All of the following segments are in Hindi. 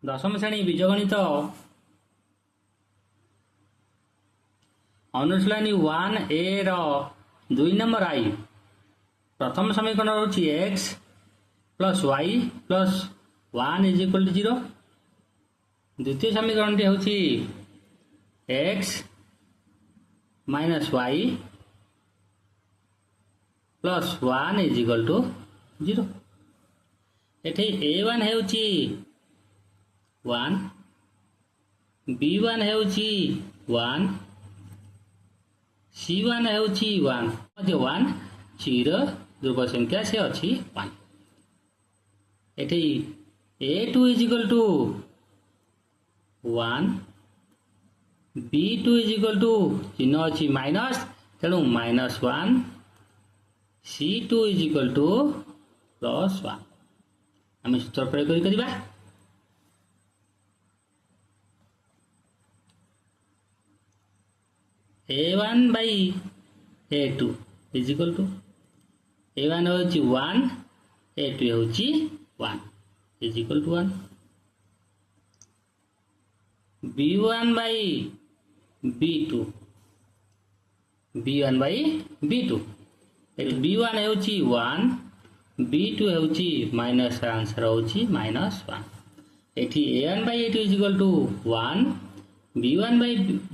दशम श्रेणी बीजगणित अनुशीलनी 1A रो 2 नंबर आई प्रथम समीकरण होची x plus y plus 1 is equal to 0। द्वितीय समीकरण टी होची x minus y plus 1 is equal to 0। एठी a1 हेउची 1 b1 हेउची 1 c1 हेउची 1 जो 1 चिर ध्रुव संख्या से अच्छी 1। एठी a2 is equal to 1 b2 is equal to चिन्ह अच्छी माइनस तेणु -1 c2 इज इक्वल टू +1। आम सूत्र प्रयोग करिबा a1 by a2 is equal to a1 होची 1 a2 होची 1 is equal to 1। b1 by b2 b1 by b2 b1 होची 1 b2 होची माइनस आंसर होची -1। एठी a1 by a2 is equal to 1 b1 by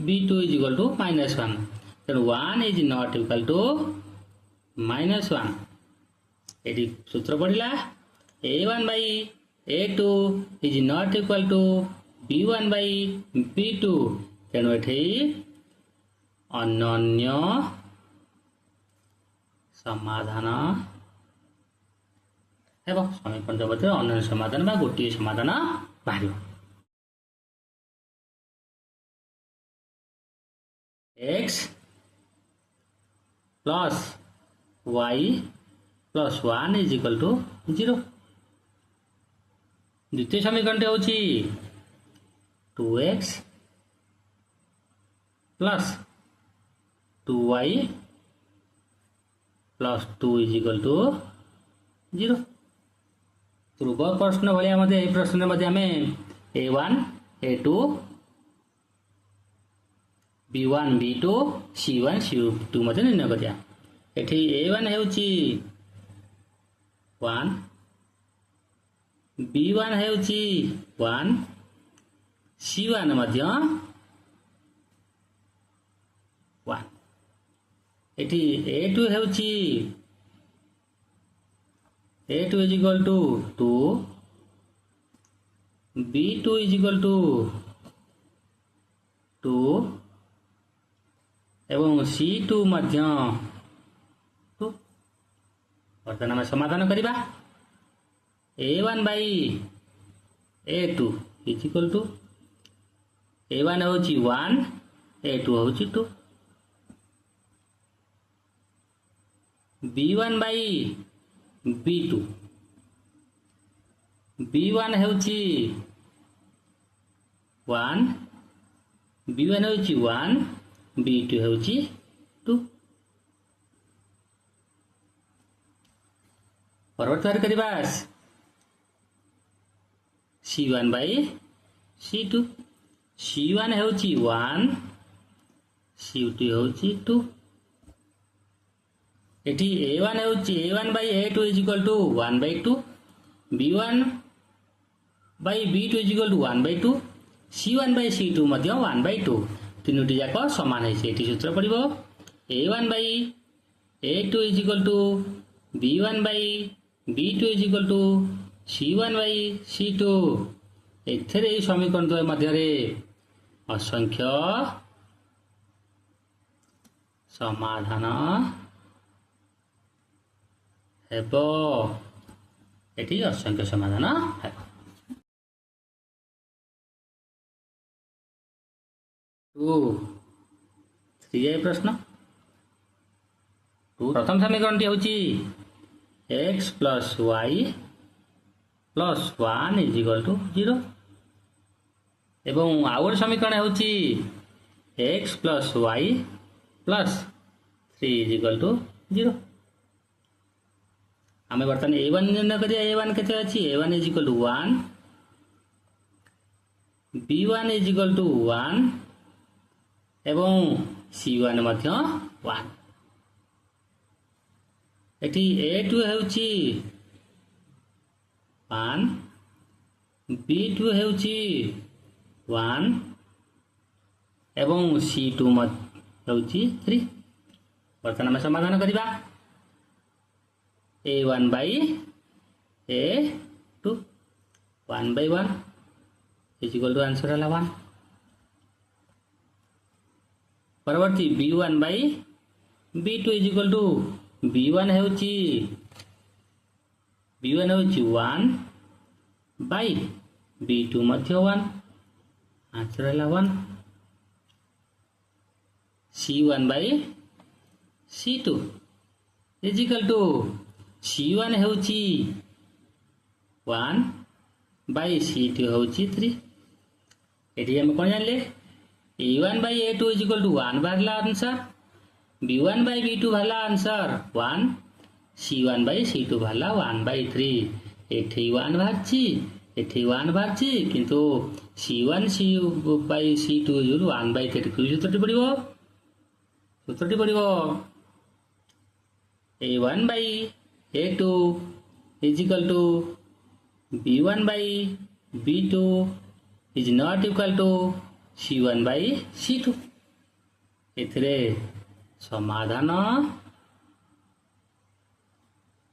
b2 is equal to -1 then 1 is not equal to -1। Eighty सूत्र पढ़िला a1 by a2 is not equal to b1 by b2 तेणु एठी अनन्य समाधान हेबो। समीकरण जगत अनन्य समाधान बा गोटे समाधान बाहरियो। x plus y plus 1 is equal to 0। द्वितीय समीकरण होची 2x plus 2y plus 2 is equal to 0। पूर्व प्रश्न भाया मध्य प्रश्न मध्य आम a1 a2 b1 b2 c1 c2 मध्य निर्णय करिया। एठी a1 हेउची 1 b1 हेउची 1 c1 मध्य 1। एठी a2 हेउची a2 is equal to 2 b2 is equal to 2 एवं c2 मध्य 2। वर्तमान आम समाधान करिबा a1 by a2 is equal to a1 होची 1 a2 होची 2 b1 by b2 b1 होची 1 b1 होची 1 b2 होची 2। परवर्त करिबा c1 by c2 c1 होची 1 c2 होची 2। एठी a1 होची a1 by a2 is equal to 1 by 2 b1 by b2 is equal to 1 by 2 c1 by c2 मध्य 1 by 2 तीनोटी जाक समान है। सूत्र पड़ो a1 by a2 is equal to b1 by b2 is equal to c1 by c2। एथरे समीकरण द्वय मध्य असंख्य समाधान हेबो। एटी असंख्य समाधान हेबो। 3 प्रश्न प्रथम समीकरण टी होची x plus y plus 1 is equal to 0 एवं आउर समीकरण होची x plus y plus 3 is equal to 0। आम बर्तमान a1 निर्णय करिया। a1 केते अछि a1 is equal to 1 B1 is equal to 1 एवं C1 मध्य 1 एटी A2 हेउची 1 B2 हेउची 1 एवं C2 हेउची 3 बर्तमान आम समाधान करिबा A1 by A2 1 by 1 is equal to answer है 1 परवर्ती B1 by B2 is equal to B1 हेउची 1 by B2 Madhya 1 answer है 1 C1 by C2 is equal to C1 हेउची 1 by C2 हेउची 3 एठी हम कोन जानले A1 by A2 is equal to 1 Barla answer B1 by B2 Barla answer 1 C1 by C2 Barla 1 by 3 एठी 1 बारची एठी 1 बारची किंतु C1 by C2 is equal to 1 by 3 कि सूत्रटी पड़िबो A1 by A2 is equal to B1 by B2 is not equal to C1 by C2 एथिरे समाधान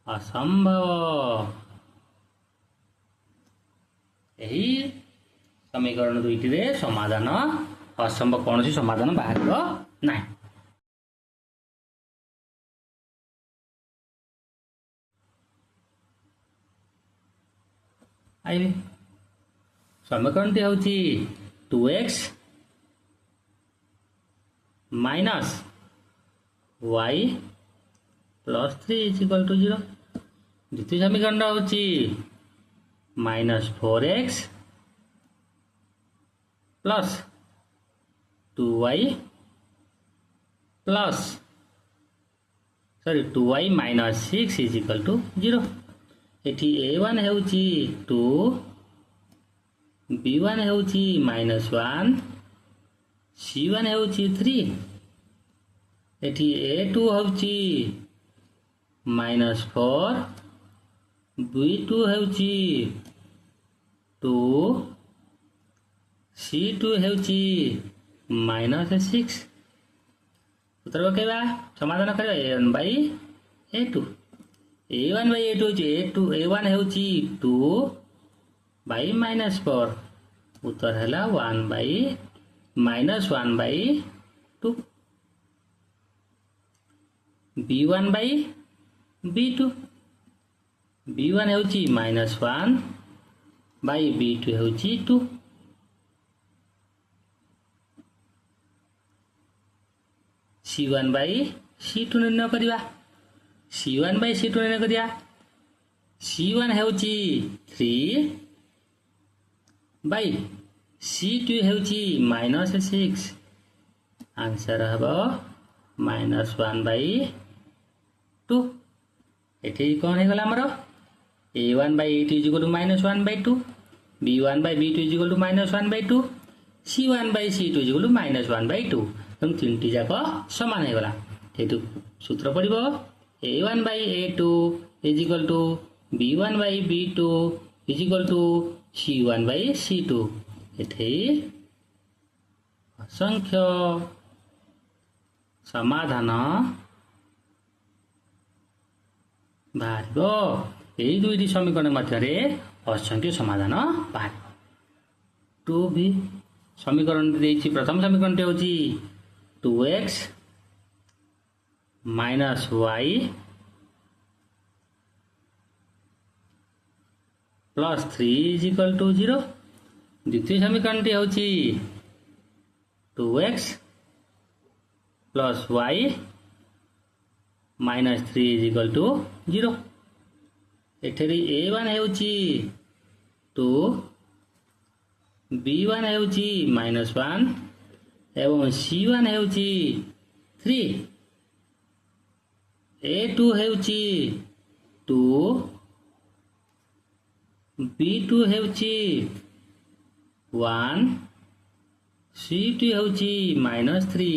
असंभव यही समीकरण दुईटी रे समाधान असंभव कौन सी समाधान बाहर नहीं आइए समीकरण टी होची 2x minus y plus 3 is equal to 0 द्वितीय समीकरण होची minus 4x plus 2y plus 2y minus 6 is equal to 0 एठी A1 हेउची 2 B1 हेउची -1 C1 हेउची 3 एठी A2 हेउची -4 B2 हेउची 2 C2 हेउची -6 सूत्र पकेबा समाधान करबा A1 by A2 A1 by A2 A1 हेउची 2 by -4 उत्तर हैला 1 by -1 by 2 B1 by B2 B1 हेउची -1 by B2 हेउची 2 C1 by C2 निर्णय करिबा C1 by C2 निर्णय करिया C1 हेउची 3 by C2 हेउची -6 आंसर हबो -1 by 2 एठी कोन हे गला हमरो A1 by A2 is equal to -1 by 2 B1 by B2 is equal to -1 by 2 C1 by C2 is equal to -1 by 2 तुम तीनटी जाक समान हे गला हेतु सूत्र पड़िबो A1 by A2 is equal to B1 by B2 is equal to C1 by C2 एथे असंख्य समाधान बाहरिबो एई दुईटी समीकरण मध्यरे असंख्य समाधान बाहर 2 भी समीकरण देछि प्रथम समीकरण होछि 2x minus y plus 3 is equal to 0 द्वितीय समीकरण टी होछि 2x plus y minus 3 is equal to 0 एठरी A1 हेउछि 2 B1 हेउछि -1 एवं C1 हेउछि 3 A2 हेउछि 2 B2 हेउछि 1 C2 ହେଉଛି -3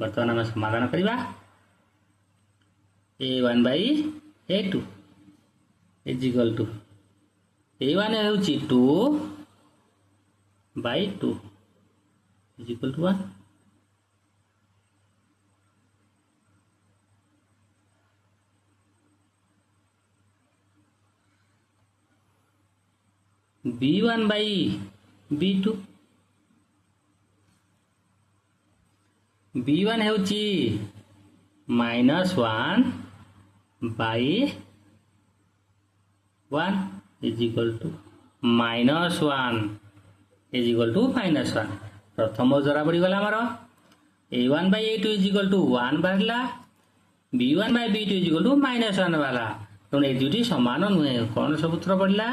ବର୍ତ୍ତମାନ ଆମେ ସମାଧାନ କରିବା A1 by A2 is equal to A1 ହେଉଛି 2 by 2 is equal to 1. B1 by B2 B1 ହେଉଛି -1 by 1 is equal to -1 is equal to -1 प्रथम जरा पड़गला आमर A1 by A2 is equal to 1 बाहर B1 by B2 is equal to -1 बाहर तेणु ये दुटी सामान नुहे कौन सूत्र पड़ा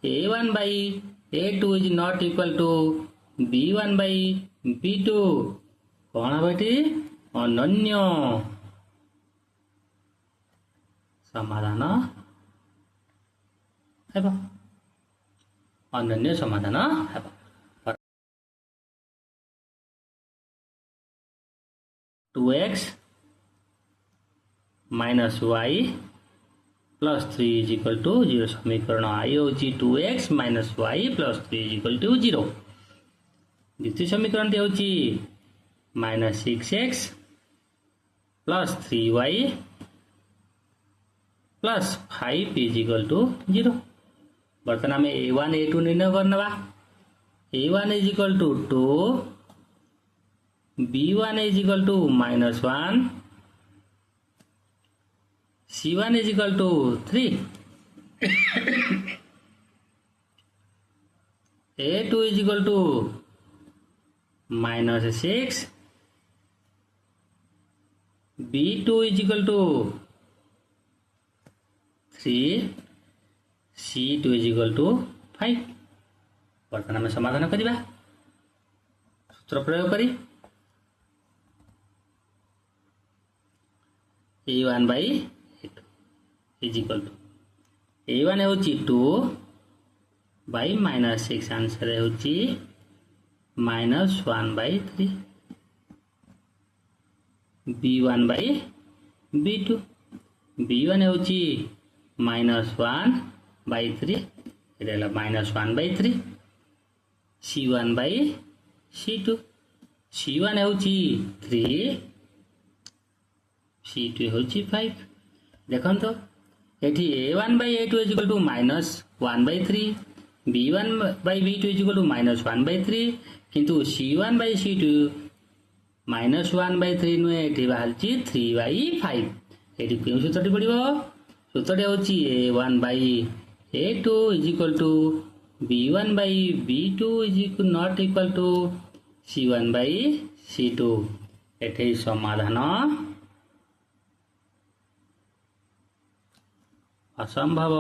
A1 by A2 is not equal to B1 by B2 कौन हम ये अनन्य समाधान है अनन्य समाधान है 2x minus y plus 3 is equal to 0 समीकरण I होची 2x minus y plus 3 is equal to 0 द्वितीय समीकरण टी होची minus 6x plus 3y plus 5 is equal to 0 बर्तन आम A1 A2 निर्णय करना A1 is equal to 2 B1 is equal to -1 C1 is equal to 3 A2 is equal to -6 B2 is equal to 3 C2 is equal to 5 बर्तन आम समाधान करवा सूत्र प्रयोग करी A1 by A2 is equal to A1 होची 2 by -6 आंसर होची -1 by 3 B1 by B2 B1 होची -1 by 3 इधर -1 by 3 C1 by C2 C1 होची 3 C2 होची 5 देखो तो एठी A1 by A2 is equal to -1 by 3 B1 by B2 is equal to -1 by 3 किंतु C1 by C2 -1 by 3 नुहे एठी बाहरची 3 by 5 एठी क्यों सूत्रटी पड़िबो सूत्रटी होची A1 by A2 is equal to B1 by B2 is equal not equal to C1 by C2 एठी समाधान असंभव।